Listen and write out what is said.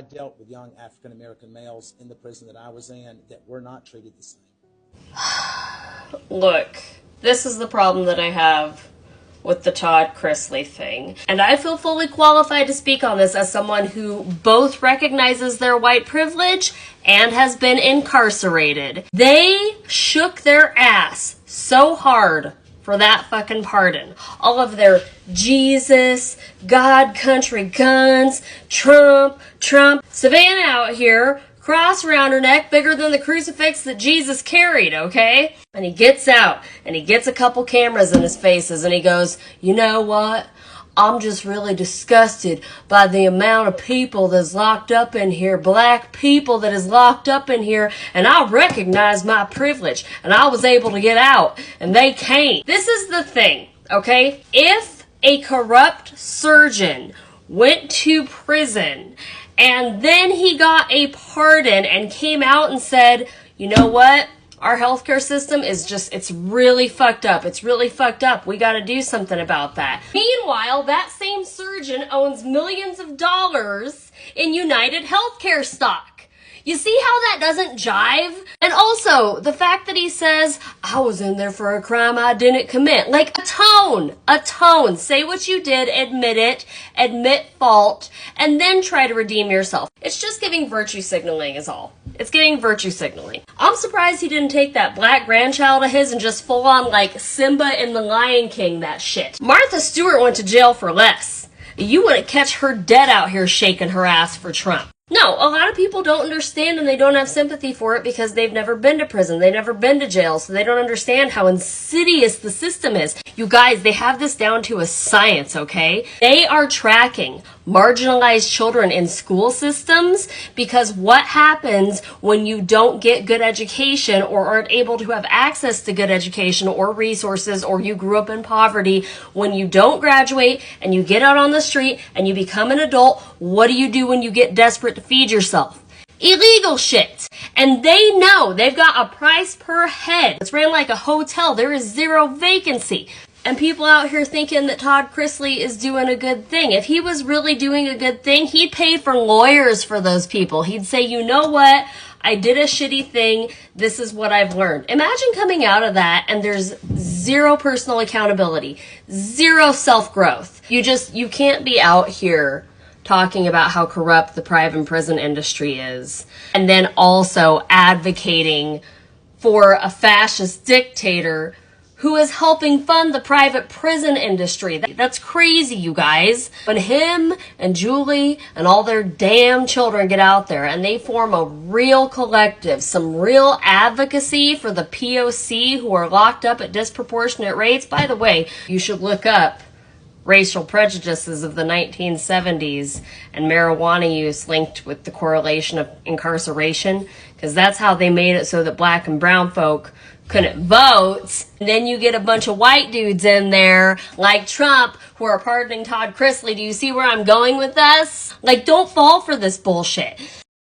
I dealt with young African American males in the prison that I was in that were not treated the same. Look, this is the problem that I have with the Todd Chrisley thing. And I feel fully qualified to speak on this as someone who both recognizes their white privilege and has been incarcerated. They shook their ass so hard for that fucking pardon. All of their Jesus, God, country, guns, Trump. Savannah out here, cross around her neck bigger than the crucifix that Jesus carried, okay? And he gets out, and he gets a couple cameras in his faces, and he goes, you know what? I'm just really disgusted by the amount of people that's locked up in here, black people that is locked up in here, and I recognize my privilege, and I was able to get out, and they can't. This is the thing, okay? If a corrupt surgeon went to prison and then he got a pardon and came out and said, you know what? Our healthcare system is just, it's really fucked up. It's really fucked up. We got to do something about that. Meanwhile, that same surgeon owns millions of dollars in United Healthcare stock. You see how that doesn't jive? And also, the fact that he says, I was in there for a crime I didn't commit. Like, atone. Say what you did, admit it, admit fault, and then try to redeem yourself. It's just giving virtue signaling is all. It's giving virtue signaling. I'm surprised he didn't take that black grandchild of his and just full on like Simba in The Lion King that shit. Martha Stewart went to jail for less. You wouldn't catch her dead out here shaking her ass for Trump. No, a lot of people don't understand and they don't have sympathy for it because they've never been to prison. They've never been to jail, so they don't understand how insidious the system is. You guys, they have this down to a science, okay? They are tracking marginalized children in school systems because what happens when you don't get good education or aren't able to have access to good education or resources, or you grew up in poverty, when you don't graduate and you get out on the street and you become an adult, what do you do when you get desperate to feed yourself? Illegal shit. And they know they've got a price per head. It's ran like a hotel. There is zero vacancy. And people out here thinking that Todd Chrisley is doing a good thing. If he was really doing a good thing, he'd pay for lawyers for those people. He'd say, you know what? I did a shitty thing. This is what I've learned. Imagine coming out of that and there's zero personal accountability, zero self-growth. You can't be out here talking about how corrupt the private prison industry is and then also advocating for a fascist dictator who is helping fund the private prison industry. That's crazy, you guys. When him and Julie and all their damn children get out there and they form a real collective, some real advocacy for the POC who are locked up at disproportionate rates. By the way, you should look up racial prejudices of the 1970s and marijuana use linked with the correlation of incarceration, because that's how they made it so that black and brown folk couldn't vote. And then you get a bunch of white dudes in there like Trump who are pardoning Todd Chrisley. Do you see where I'm going with this? Like, don't fall for this bullshit.